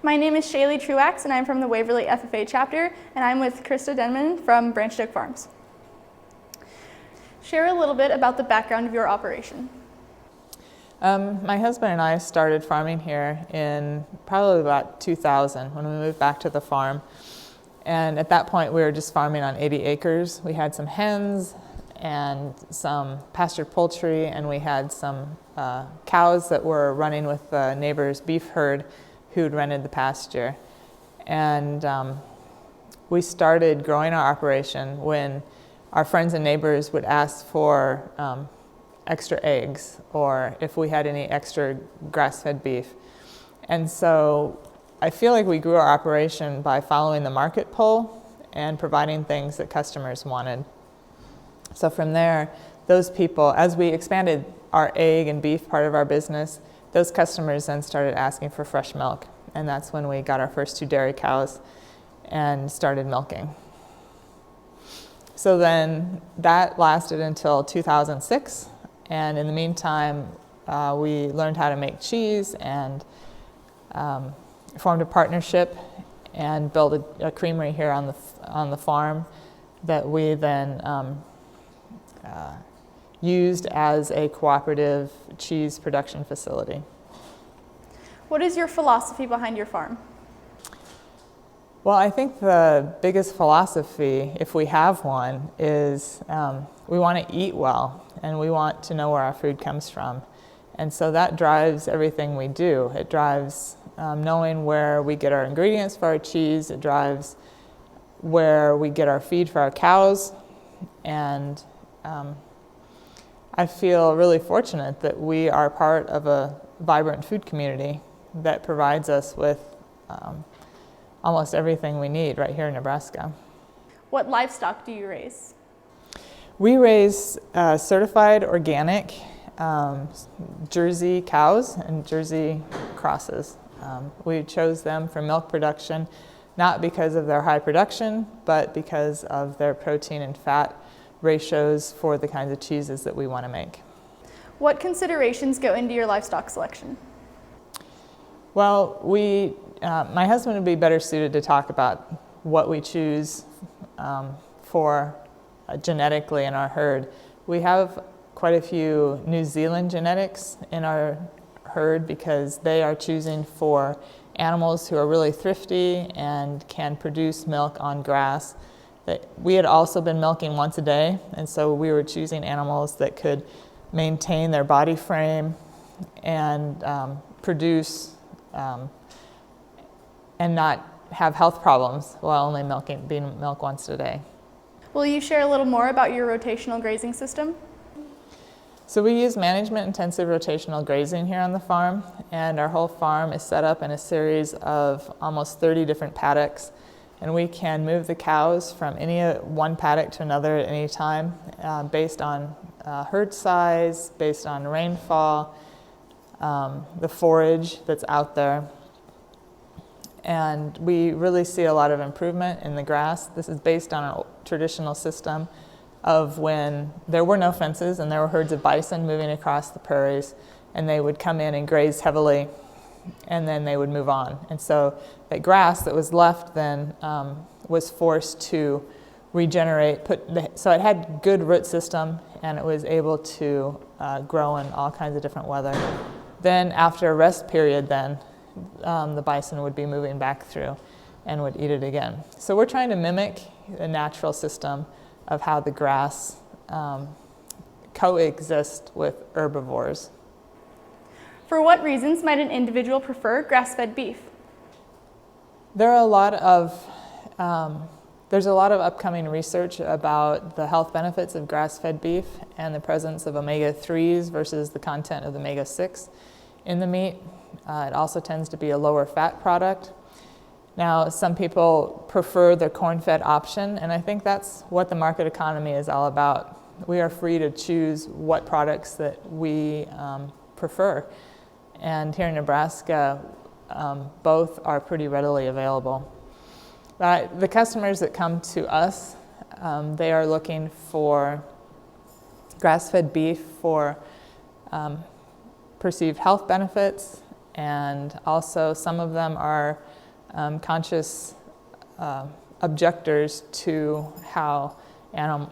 My name is Shaylee Truax, and I'm from the Waverly FFA chapter, and I'm with Krista Denman from Branch Oak Farms. Share a little bit about the background of your operation. My husband and I started farming here in probably about 2000 when we moved back to the farm. And at that point, we were just farming on 80 acres. We had some hens and some pastured poultry, and we had some cows that were running with the neighbor's beef herd who'd rented the pasture. And we started growing our operation when our friends and neighbors would ask for extra eggs or if we had any extra grass-fed beef. And so I feel like we grew our operation by following the market pull and providing things that customers wanted. So from there, those people, as we expanded our egg and beef part of our business, those customers then started asking for fresh milk. And that's when we got our first 2 dairy cows and started milking. So then that lasted until 2006. And in the meantime, we learned how to make cheese and formed a partnership and built a creamery here on the farm that we then used as a cooperative cheese production facility. What is your philosophy behind your farm? Well, I think the biggest philosophy, if we have one, is we want to eat well and we want to know where our food comes from. And so that drives everything we do. It drives knowing where we get our ingredients for our cheese. It drives where we get our feed for our cows. And I feel really fortunate that we are part of a vibrant food community that provides us with almost everything we need right here in Nebraska. What livestock do you raise? We raise certified organic Jersey cows and Jersey crosses. We chose them for milk production, not because of their high production, but because of their protein and fat ratios for the kinds of cheeses that we want to make. What considerations go into your livestock selection? Well, my husband would be better suited to talk about what we choose for genetically in our herd. We have quite a few New Zealand genetics in our herd because they are choosing for animals who are really thrifty and can produce milk on grass. We had also been milking once a day, and so we were choosing animals that could maintain their body frame and produce and not have health problems while only being milked once a day. Will you share a little more about your rotational grazing system? So we use management-intensive rotational grazing here on the farm, and our whole farm is set up in a series of almost 30 different paddocks, and we can move the cows from any one paddock to another at any time based on herd size, based on rainfall, the forage that's out there. And we really see a lot of improvement in the grass. This is based on a traditional system of when there were no fences and there were herds of bison moving across the prairies, and they would come in and graze heavily and then they would move on. And so that grass that was left then was forced to regenerate, so it had good root system and it was able to grow in all kinds of different weather. Then after a rest period the bison would be moving back through and would eat it again. So we're trying to mimic the natural system of how the grass coexist with herbivores. For what reasons might an individual prefer grass-fed beef? There's a lot of upcoming research about the health benefits of grass-fed beef and the presence of omega-3s versus the content of omega-6 in the meat. It also tends to be a lower fat product. Now, some people prefer the corn-fed option, and I think that's what the market economy is all about. We are free to choose what products that we prefer. And here in Nebraska, both are pretty readily available. The customers that come to us, they are looking for grass-fed beef for perceived health benefits and also some of them are conscious objectors to how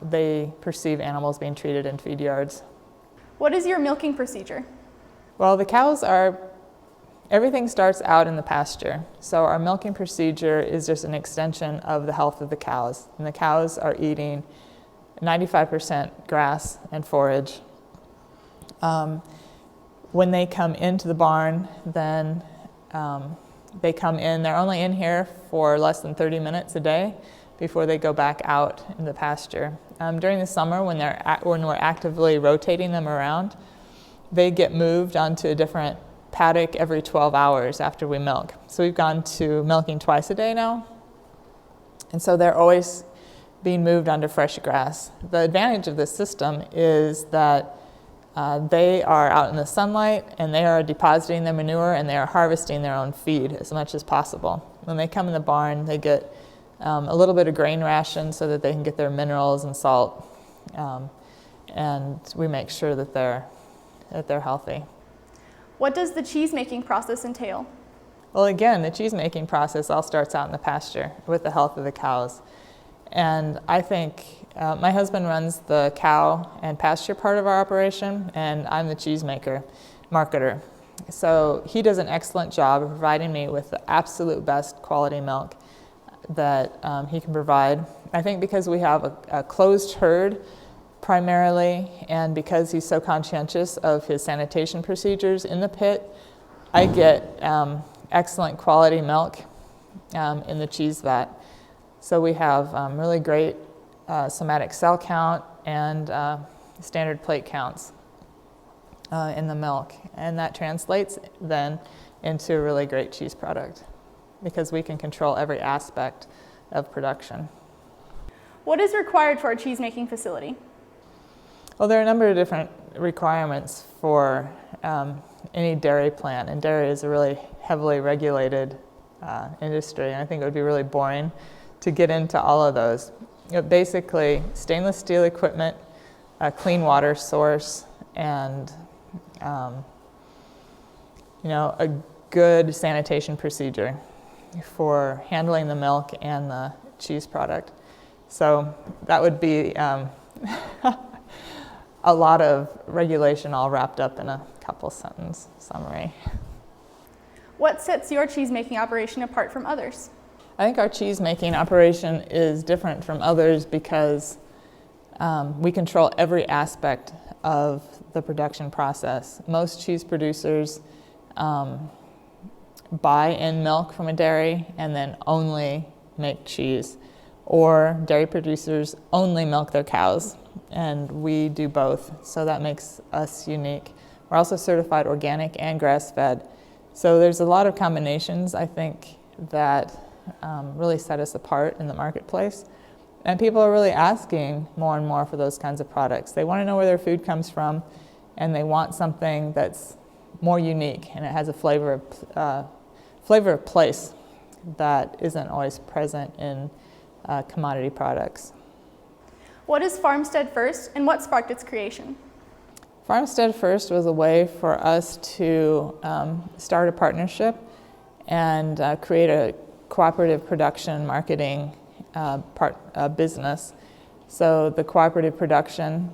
they perceive animals being treated in feed yards. What is your milking procedure? Well, everything starts out in the pasture. So our milking procedure is just an extension of the health of the cows. And the cows are eating 95% grass and forage. When they come into the barn, then they come in. They're only in here for less than 30 minutes a day before they go back out in the pasture. During the summer, when we're actively rotating them around, they get moved onto a different paddock every 12 hours after we milk. So we've gone to milking twice a day now. And so they're always being moved onto fresh grass. The advantage of this system is that they are out in the sunlight and they are depositing their manure and they are harvesting their own feed as much as possible. When they come in the barn, they get a little bit of grain ration so that they can get their minerals and salt. And we make sure that they're healthy. What does the cheese making process entail? Well, again, the cheese making process all starts out in the pasture with the health of the cows. And I think my husband runs the cow and pasture part of our operation, and I'm the cheese marketer. So he does an excellent job of providing me with the absolute best quality milk that he can provide. I think because we have a closed herd primarily, and because he's so conscientious of his sanitation procedures in the pit, I get excellent quality milk in the cheese vat. So we have really great somatic cell count and standard plate counts in the milk. And that translates then into a really great cheese product because we can control every aspect of production. What is required for a cheese making facility? Well, there are a number of different requirements for any dairy plant, and dairy is a really heavily regulated industry, and I think it would be really boring to get into all of those. Basically, stainless steel equipment, a clean water source, and a good sanitation procedure for handling the milk and the cheese product. So that would be a lot of regulation all wrapped up in a couple sentence summary. What sets your cheese making operation apart from others? I think our cheese making operation is different from others because we control every aspect of the production process. Most cheese producers buy in milk from a dairy and then only make cheese, or dairy producers only milk their cows, and we do both, so that makes us unique. We're also certified organic and grass-fed, so there's a lot of combinations, I think, that really set us apart in the marketplace, and people are really asking more and more for those kinds of products. They want to know where their food comes from, and they want something that's more unique, and it has a flavor of place that isn't always present in commodity products. What is Farmstead First, and what sparked its creation? Farmstead First was a way for us to start a partnership and create a cooperative production marketing business. So the cooperative production,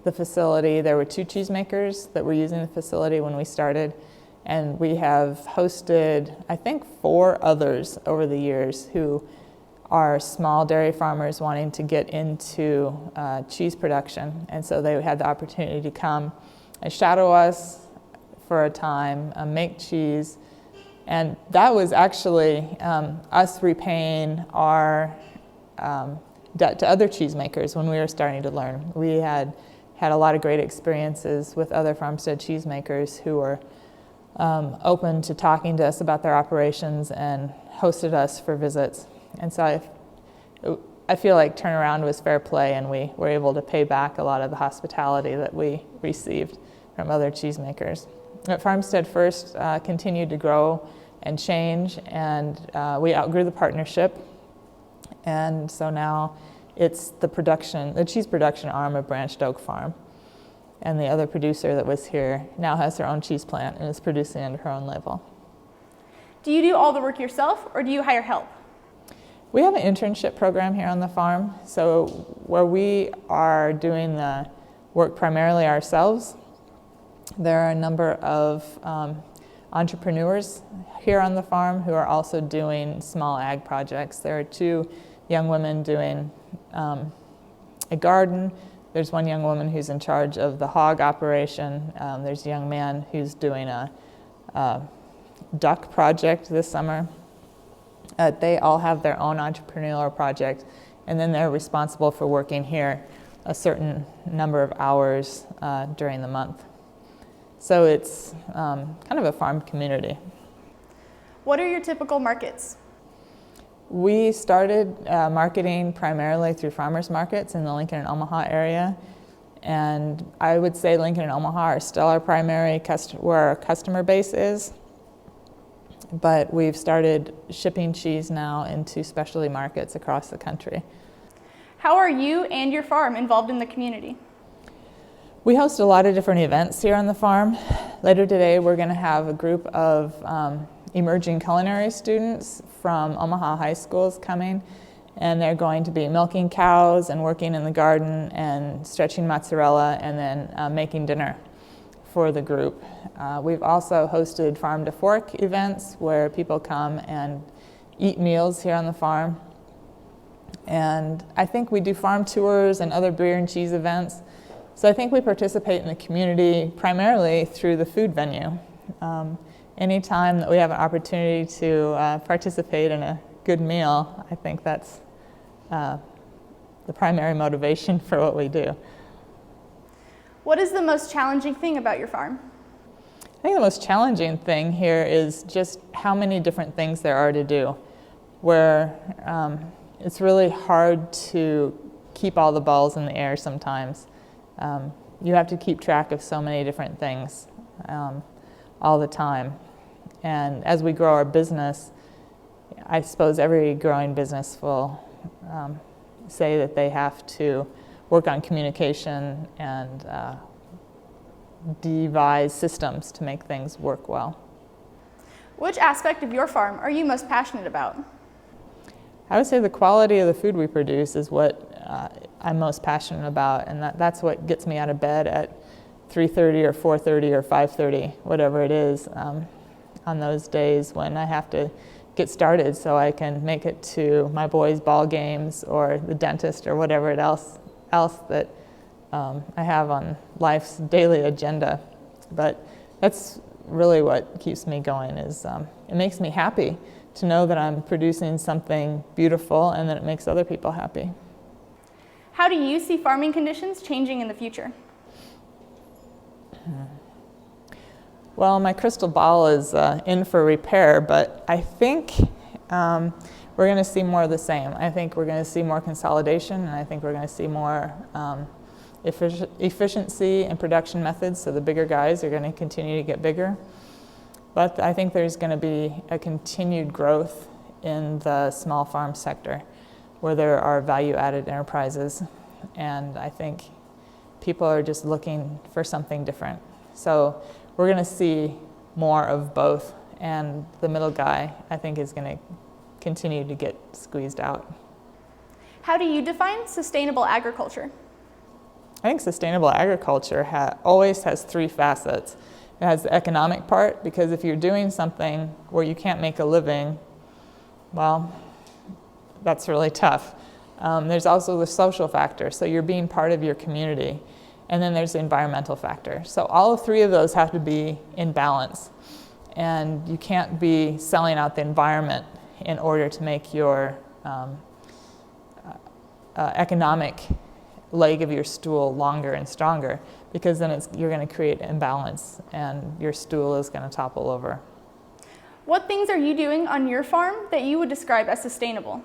the facility, there were 2 cheesemakers that were using the facility when we started, and we have hosted, I think, 4 others over the years who are small dairy farmers wanting to get into cheese production. And so they had the opportunity to come and shadow us for a time, make cheese. And that was actually us repaying our debt to other cheesemakers when we were starting to learn. We had a lot of great experiences with other farmstead cheesemakers who were open to talking to us about their operations and hosted us for visits. And so I feel like turnaround was fair play, and we were able to pay back a lot of the hospitality that we received from other cheesemakers. At Farmstead First continued to grow and change, and we outgrew the partnership. And so now it's the cheese production arm of Branched Oak Farm. And the other producer that was here now has her own cheese plant and is producing under her own label. Do you do all the work yourself, or do you hire help? We have an internship program here on the farm, so where we are doing the work primarily ourselves, there are a number of entrepreneurs here on the farm who are also doing small ag projects. There are 2 young women doing a garden. There's one young woman who's in charge of the hog operation. There's a young man who's doing a duck project this summer. They all have their own entrepreneurial project, and then they're responsible for working here a certain number of hours during the month. So it's kind of a farm community. What are your typical markets? We started marketing primarily through farmers markets in the Lincoln and Omaha area, and I would say Lincoln and Omaha are still our primary where our customer base is, but we've started shipping cheese now into specialty markets across the country. How are you and your farm involved in the community? We host a lot of different events here on the farm. Later today we're going to have a group of emerging culinary students from Omaha high schools coming, and they're going to be milking cows and working in the garden and stretching mozzarella and then making dinner for the group. We've also hosted farm to fork events where people come and eat meals here on the farm. And I think we do farm tours and other beer and cheese events. So I think we participate in the community primarily through the food venue. Anytime that we have an opportunity to participate in a good meal, I think that's the primary motivation for what we do. What is the most challenging thing about your farm? I think the most challenging thing here is just how many different things there are to do, where it's really hard to keep all the balls in the air sometimes. You have to keep track of so many different things all the time. And as we grow our business, I suppose every growing business will say that they have to work on communication and devise systems to make things work well. Which aspect of your farm are you most passionate about? I would say the quality of the food we produce is what I'm most passionate about, and that's what gets me out of bed at 3:30 or 4:30 or 5:30, whatever it is, on those days when I have to get started so I can make it to my boys' ball games or the dentist or whatever else that I have on life's daily agenda. But that's really what keeps me going. Is it makes me happy to know that I'm producing something beautiful and that it makes other people happy. How do you see farming conditions changing in the future? Well, my crystal ball is in for repair, but I think we're going to see more of the same. I think we're going to see more consolidation, and I think we're going to see more efficiency in production methods, so the bigger guys are going to continue to get bigger. But I think there's going to be a continued growth in the small farm sector where there are value-added enterprises, and I think people are just looking for something different. So we're going to see more of both, and the middle guy, I think, is going to continue to get squeezed out. How do you define sustainable agriculture? I think sustainable agriculture always has 3 facets. It has the economic part, because if you're doing something where you can't make a living, well, that's really tough. There's also the social factor, so you're being part of your community. And then there's the environmental factor. So all 3 of those have to be in balance. And you can't be selling out the environment in order to make your economic leg of your stool longer and stronger, because then you're going to create imbalance and your stool is going to topple over. What things are you doing on your farm that you would describe as sustainable?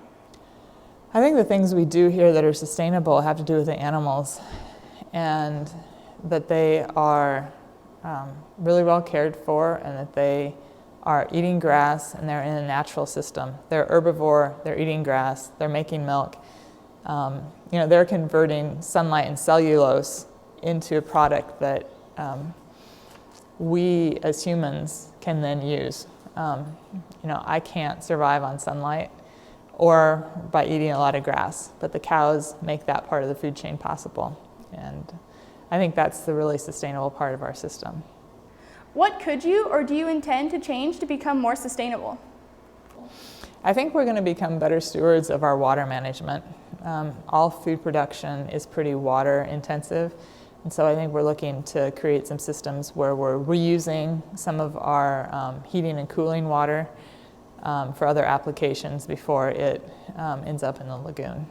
I think the things we do here that are sustainable have to do with the animals, and that they are really well cared for, and that they are eating grass and they're in a natural system. They're herbivore, they're eating grass, they're making milk. They're converting sunlight and cellulose into a product that we as humans can then use. I can't survive on sunlight or by eating a lot of grass, but the cows make that part of the food chain possible. And I think that's the really sustainable part of our system. What could you or do you intend to change to become more sustainable? I think we're going to become better stewards of our water management. All food production is pretty water intensive, and so I think we're looking to create some systems where we're reusing some of our heating and cooling water for other applications before it ends up in the lagoon.